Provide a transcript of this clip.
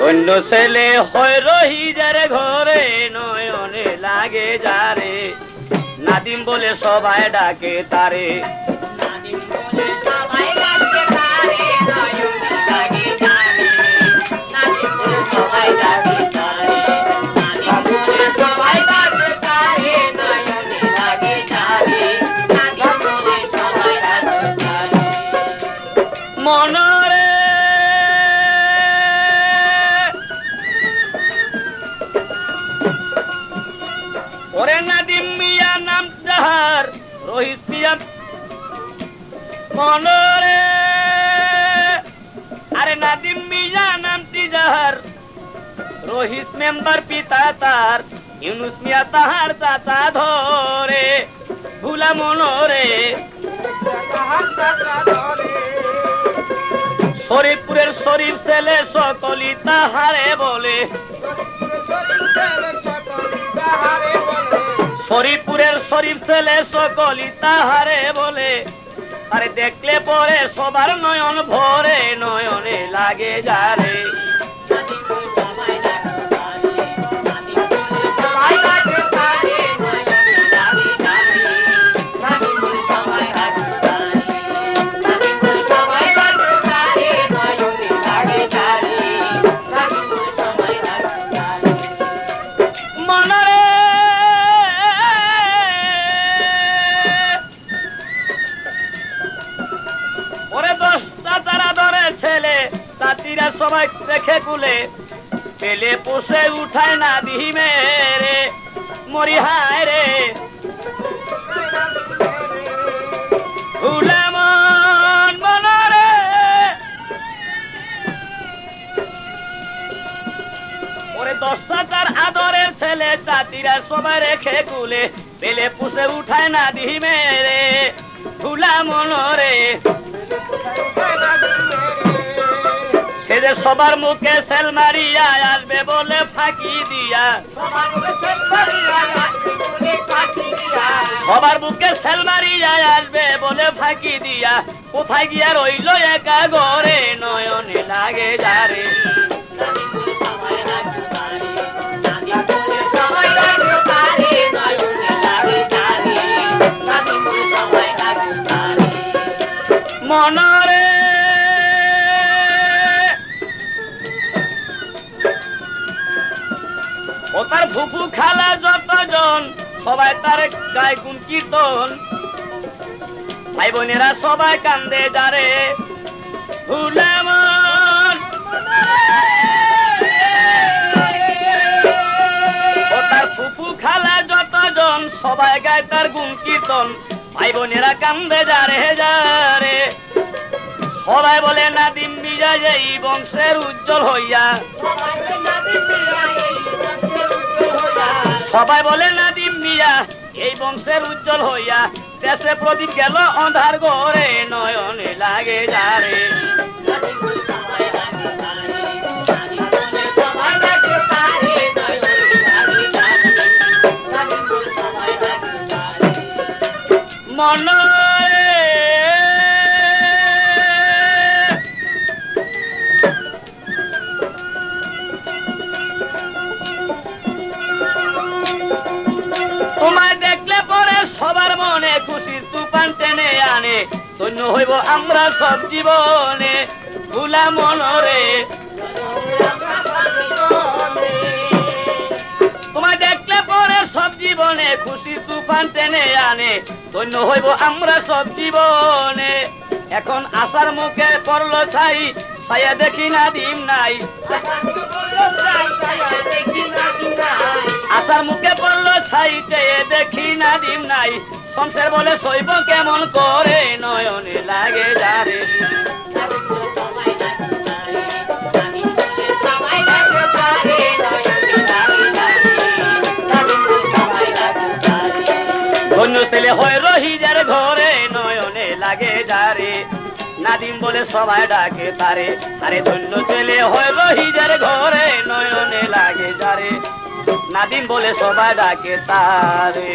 অন্য ছেলে হয় রহিজার ঘরে নয়নে লাগে যারে নাদিম বলে সবাই ডাকে তারে নাদিম বলে সবাই ডাকে তারে নয়নে লাগে যারে নাদিম বলে সবাই ডাকে তারে নাদিম বলে সবাই ডাকে তারে নয়নে লাগে যারে নাদিম বলে সবাই ডাকে তারে মনরে ওরে নাদিম মিয়া নাম যাহার রহিস মিয়া মনরে আরে নাদিম মিয়া নামটি যাহার রহিস মেম্বার পিতা তার ইউনুস মিয়া তাহার চাচা ধরে ভুলা মনরে শরীফপুরের শরীফ ছেলে সকলি তাহারে বলে শরীফপুরের শরীফ ছেলে সকলি তাহারে বলে আরে দেখলে পরে সবার নয়ন ভরে নয়নে লাগে যারে সবাই দেখে কুলে পেলে পোষে উঠায় না দিমে রে মরি হায় রে ভুলামন মনরে ওরে 10,000 আদরের ছেলে জাতিরা সবাই রেখে কুলে পেলে পোষে উঠায় না দিমে রে ভুলামন রে সে যে সবার মুখে সেল মারিয়া আসবে বলে ফাঁকি দিয়া সবার বুকে সেল মারিয়া আসবে বলে ফাঁকি দিয়া কোথায় গিয়া রইল একা ঘরে নয়নে লাগে যারে মনরে ও তার ফুফু খালা যতজন সবাই তার গায়ে গুণ কীর্তন ভাই বোনেরা সবাই কান্দে যারে ভুলামন ও তার ফুফু খালা যতজন সবাই গায়ে তার গুণ কীর্তন ভাই বোনেরা কান্দে যারে যারে সবাই বলে নাদিম মিয়া এই বংশের উজ্জ্বল হইয়া সবাই বলে নাদিম মিয়া এই বংশের উজ্জ্বল হইয়া দেশে প্রদীপ গেল অন্ধার ঘরে নয়নে লাগে যারে মনরে তোমায় দেখলে পরে সবার মনে খুশির তুফান টেনে আনে ধন্য হইব আমরা সব জীবনে ভুলা মনরে তোমায় দেখলে পরে সব জীবনে খুশির তুফান টেনে আনে ধন্য হইব আমরা সব জীবনে এখন আশার মুখে পড়লো ছাই ছায়া দেখি নাদিম নাই আশার মুখে পড়লো ছাই চেয়ে দেখি নাদিম নাই সংসার বলে সইব কেমন করে নয়নে লাগে যারে ধন্য ছেলে হয় রহিজার ঘরে নয়নে লাগে যারে নাদিম বলে সবাই ডাকে তারে আরে ধন্য ছেলে হয় রহিজার ঘরে নয়নে লাগে যারে নাদিম বলে সবাই ডাকে তারে